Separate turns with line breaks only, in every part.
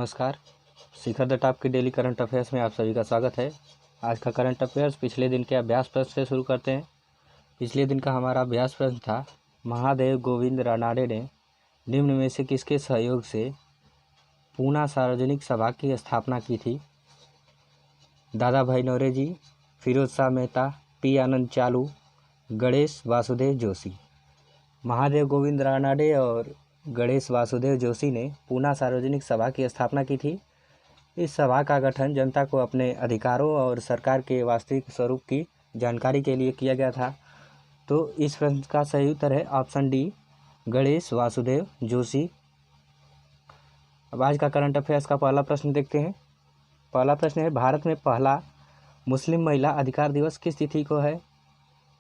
नमस्कार। शिखर the top के daily current affairs में आप सभी का स्वागत है। आज का करंट अफेयर्स पिछले दिन के अभ्यास प्रश्न से शुरू करते हैं। पिछले दिन का हमारा अभ्यास प्रश्न था, महादेव गोविंद रानाडे ने निम्न में से किसके सहयोग से पूना सार्वजनिक सभा की स्थापना की थी? दादा भाई नौरोजी, फिरोज शाह मेहता, पी आनंद चालू, गणेश वासुदेव जोशी। महादेव गोविंद रानाडे और गणेश वासुदेव जोशी ने पूना सार्वजनिक सभा की स्थापना की थी। इस सभा का गठन जनता को अपने अधिकारों और सरकार के वास्तविक स्वरूप की जानकारी के लिए किया गया था। तो इस प्रश्न का सही उत्तर है ऑप्शन डी, गणेश वासुदेव जोशी। अब आज का करंट अफेयर्स का पहला प्रश्न देखते हैं। पहला प्रश्न है, भारत में पहला मुस्लिम महिला अधिकार दिवस किस तिथि को है?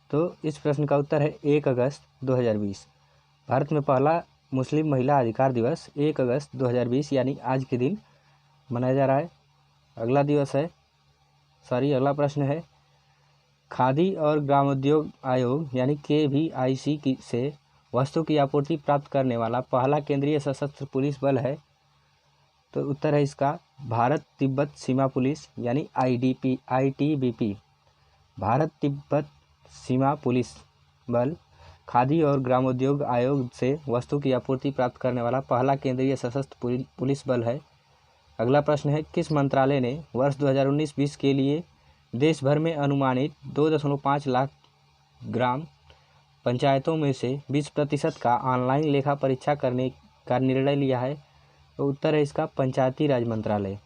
तो इस प्रश्न का उत्तर है 1 अगस्त 2020। भारत में पहला मुस्लिम महिला अधिकार दिवस 1 अगस्त 2020 यानी आज के दिन मनाया जा रहा है। अगला प्रश्न है, खादी और ग्रामोद्योग आयोग यानी KVIC से वस्तु की आपूर्ति प्राप्त करने वाला पहला केंद्रीय सशस्त्र पुलिस बल है? तो उत्तर है इसका भारत तिब्बत सीमा पुलिस यानी ITBP। भारत तिब्बत सीमा पुलिस बल खादी और ग्रामोद्योग आयोग से वस्तु की आपूर्ति प्राप्त करने वाला पहला केंद्रीय सशस्त्र पुलिस बल है। अगला प्रश्न है, किस मंत्रालय ने वर्ष 2019-20 के लिए देश भर में अनुमानित 2.5 लाख ग्राम पंचायतों में से 20% का ऑनलाइन लेखा परीक्षा करने का निर्णय लिया है? तो उत्तर है इसका पंचायती राज मंत्रालय।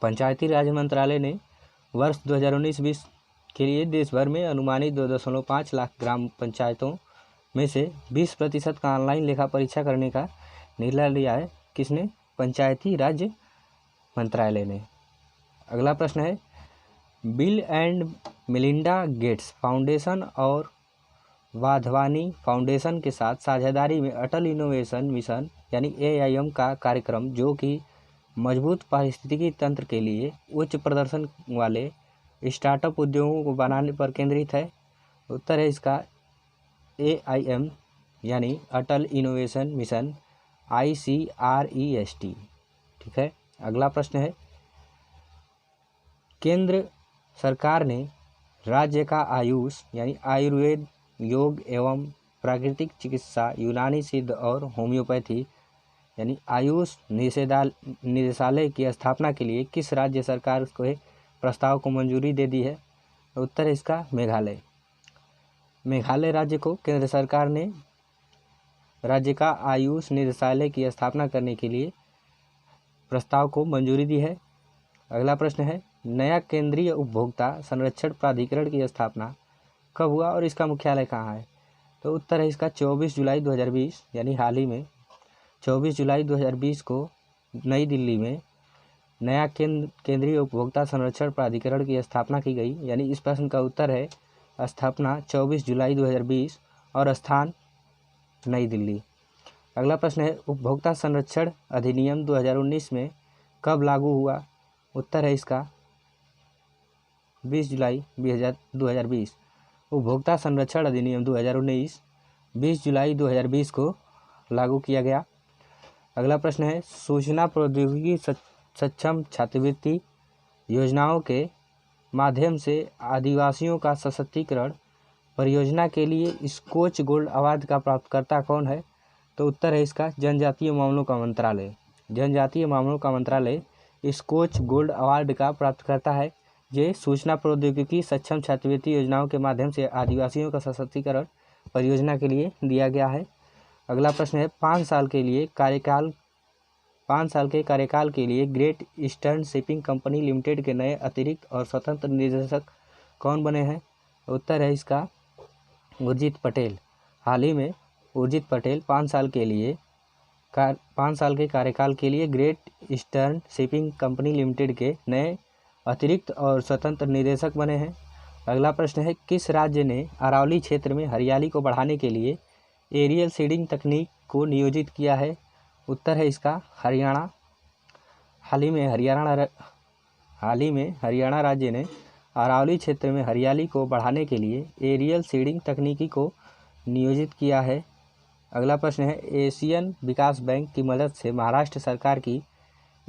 पंचायती राज मंत्रालय ने वर्ष 2019-20 के लिए देश भर में अनुमानित 2.5 लाख ग्राम पंचायतों में से 20% का ऑनलाइन लेखा परीक्षा करने का निर्णय लिया है। किसने? पंचायती राज मंत्रालय ने। अगला प्रश्न है, bill and Melinda Gates foundation और वाधवानी फाउंडेशन के साथ साझेदारी में अटल इनोवेशन मिशन यानी AIM का कार्यक्रम, जो कि मजबूत पारिस्थितिकी तंत्र के लिए उच्च प्रदर्शन वाले स्टार्टअप उद्योगों को बनाने पर केंद्रित है। उत्तर है इसका AIM यानी अटल इनोवेशन मिशन ICREST। ठीक है। अगला प्रश्न है, केंद्र सरकार ने राज्य का आयुष यानी आयुर्वेद, योग एवं प्राकृतिक चिकित्सा, यूनानी सिद्ध और होम्योपैथी यानी आयुष निदेशालय की स्थापना के लिए किस राज्य सरकार को प्रस्ताव को मंजूरी दे दी है? उत्तर है इसका मेघालय। मेघालय राज्य को केंद्र सरकार ने राज्य का आयुष निदेशालय की स्थापना करने के लिए प्रस्ताव को मंजूरी दी है। अगला प्रश्न है, नया केंद्रीय उपभोक्ता संरक्षण प्राधिकरण की स्थापना कब हुआ और इसका मुख्यालय कहाँ है? तो उत्तर है इसका 24 जुलाई 2020 यानी हाल ही में 24 जुलाई 2020 को नई दिल्ली में नया केंद्रीय उपभोक्ता संरक्षण प्राधिकरण की स्थापना की गई। यानी इस प्रश्न का उत्तर है स्थापना 24 जुलाई 2020 और स्थान नई दिल्ली। अगला प्रश्न है, उपभोक्ता संरक्षण अधिनियम 2019 में कब लागू हुआ? उत्तर है इसका 20 जुलाई 2020। उपभोक्ता संरक्षण अधिनियम 2019 20 जुलाई 2020 को लागू किया गया। अगला प्रश्न है, सूचना प्रौद्योगिकी सक्षम छात्रवृत्ति योजनाओं के माध्यम से आदिवासियों का सशक्तिकरण परियोजना के लिए स्कोच गोल्ड अवार्ड का प्राप्तकर्ता कौन है? तो उत्तर है इसका जनजातीय मामलों का मंत्रालय। जनजातीय मामलों का मंत्रालय स्कोच गोल्ड अवार्ड का प्राप्तकर्ता है। ये सूचना प्रौद्योगिकी सक्षम छात्रवृत्ति योजनाओं के माध्यम से आदिवासियों का सशक्तिकरण परियोजना के लिए दिया गया है। अगला प्रश्न है, 5 साल के कार्यकाल के लिए great eastern shipping company limited के नए अतिरिक्त और स्वतंत्र निदेशक कौन बने हैं? उत्तर है इसका उर्जित पटेल। हाल ही में उर्जित पटेल 5 साल के कार्यकाल के लिए great eastern shipping company limited के नए अतिरिक्त और स्वतंत्र निदेशक बने हैं। अगला प्रश्न है, किस राज्य ने अरावली क्षेत्र में हरियाली को बढ़ाने के लिए एरियल सीडिंग तकनीक को नियोजित किया है? उत्तर है इसका हरियाणा। हाल ही में हरियाणा राज्य ने अरावली क्षेत्र में हरियाली को बढ़ाने के लिए एरियल सीडिंग तकनीकी को नियोजित किया है। अगला प्रश्न है, एशियन विकास बैंक की मदद से महाराष्ट्र सरकार की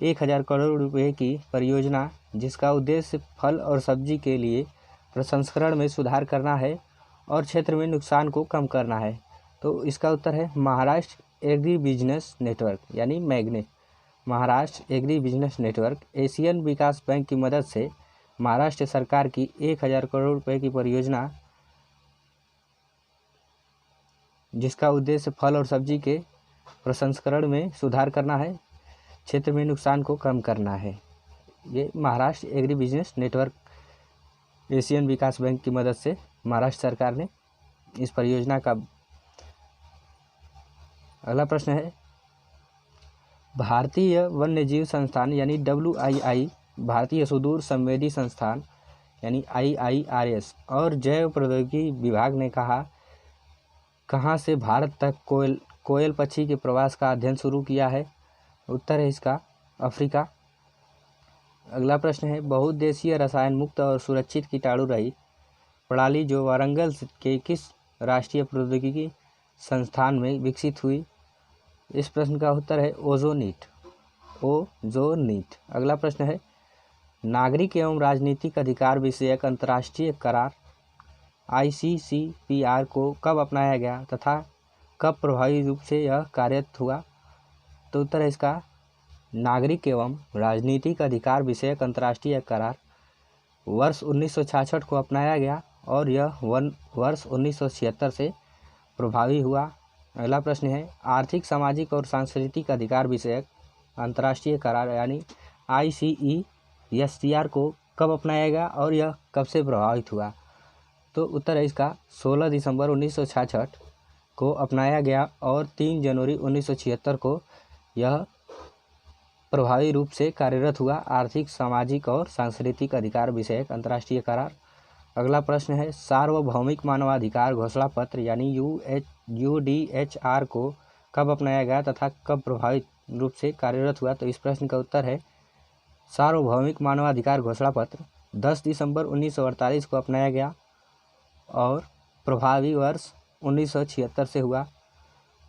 1000 करोड़ रुपए की परियोजना जिसका उद्देश्य फल और सब्जी के लिए प्रसंस्करण में सुधार करना है और क्षेत्र में नुकसान को कम करना है। तो इसका उत्तर है महाराष्ट्र एग्री बिजनेस नेटवर्क यानी मैग्ने। Maharashtra agri business network Asian विकास बैंक की मदद से महाराष्ट्र सरकार की 1000 करोड़ रुपए की परियोजना जिसका उद्देश्य फल और सब्जी के प्रसंस्करण में सुधार करना है, क्षेत्र में नुकसान को कम करना है। ये Maharashtra agri business network Asian विकास बैंक की मदद से महाराष्ट्र सरकार ने इस परियोजना का। अगला प्रश्न है भारतीय वन्यजीव संस्थान यानी WII, भारतीय सुदूर संवेदी संस्थान यानी IIRS और जैव प्रौद्योगिकी विभाग ने कहाँ से भारत तक कोयल पक्षी के प्रवास का अध्ययन शुरू किया है? उत्तर है इसका अफ्रीका। अगला प्रश्न है बहुउद्देशीय रसायन मुक्त और सुरक्षित कीटाणु रहित प्रणाली जो वारंगल के किस राष्ट्रीय प्रौद्योगिकी संस्थान में विकसित हुई? इस प्रश्न का उत्तर है ओजोनिट। अगला प्रश्न है नागरिक एवं राजनीतिक अधिकार विषयक अंतर्राष्ट्रीय करार ICCPR को कब अपनाया गया तथा कब प्रभावी रूप से यह कार्यरत हुआ? तो उत्तर है इसका नागरिक एवं राजनीतिक अधिकार विषयक अंतर्राष्ट्रीय करार वर्ष 1966 को अपनाया गया और यह वर्ष 1976 से प्रभावी हुआ। अगला प्रश्न है आर्थिक सामाजिक और सांस्कृतिक अधिकार विषयक अंतर्राष्ट्रीय करार यानी ICESCR को कब अपनाया गया और यह कब से प्रभावित हुआ? तो उत्तर है इसका 16 दिसंबर 1966 को अपनाया गया और 3 जनवरी 1976 को यह प्रभावी रूप से कार्यरत हुआ। आर्थिक सामाजिक और सांस्कृतिक अधिकार विषयक अंतर्राष्ट्रीय करार। अगला प्रश्न है सार्वभौमिक मानवाधिकार घोषणा पत्र यानी UDHR को कब अपनाया गया तथा कब प्रभावी रूप से कार्यरत हुआ? तो इस प्रश्न का उत्तर है सार्वभौमिक मानवाधिकार घोषणा पत्र 10 दिसंबर 1948 को अपनाया गया और प्रभावी वर्ष 1976 से हुआ।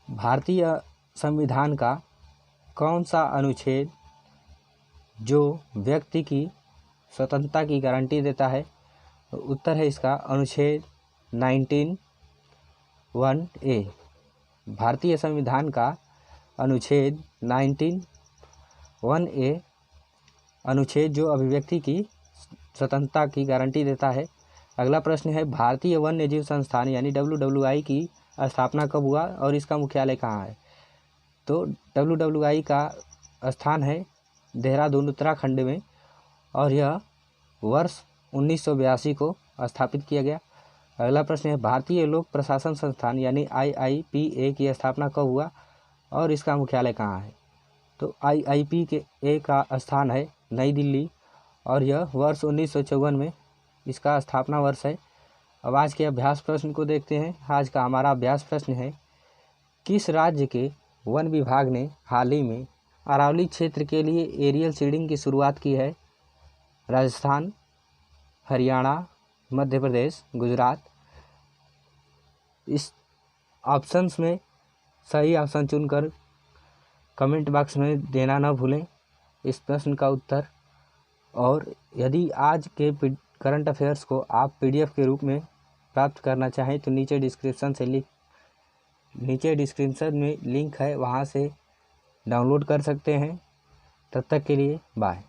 भारतीय संविधान का कौन सा अनुच्छेद जो व्यक्ति की स्वतंत्रता की गारंटी देता है? तो उत्तर है इसका अनुच्छेद 19(1)(a)। भारतीय संविधान का अनुच्छेद 19(1)(a) अनुच्छेद जो अभिव्यक्ति की स्वतंत्रता की गारंटी देता है। अगला प्रश्न है भारतीय वन्यजीव संस्थान यानी WWI की स्थापना कब हुआ और इसका मुख्यालय कहाँ है? तो WWI का स्थान है देहरादून उत्तराखंड में और यह वर्ष 1982 को स्थापित किया गया। अगला प्रश्न है भारतीय लोक प्रशासन संस्थान यानी IIPA की स्थापना कब हुआ और इसका मुख्यालय कहाँ है? तो IIPA का स्थान है नई दिल्ली और यह वर्ष 1954 में इसका स्थापना वर्ष है। अब आज के अभ्यास प्रश्न को देखते हैं। आज का हमारा अभ्यास प्रश्न है किस राज्य के वन विभाग ने हाल ही में अरावली क्षेत्र के लिए एरियल सीडिंग की शुरुआत की है? राजस्थान, हरियाणा, मध्य प्रदेश, गुजरात। इस ऑप्शंस में सही ऑप्शन चुनकर कमेंट बॉक्स में देना न भूलें इस प्रश्न का उत्तर। और यदि आज के करंट अफेयर्स को आप PDF के रूप में प्राप्त करना चाहें तो नीचे डिस्क्रिप्शन में लिंक है, वहां से डाउनलोड कर सकते हैं। तब तक के लिए बाय।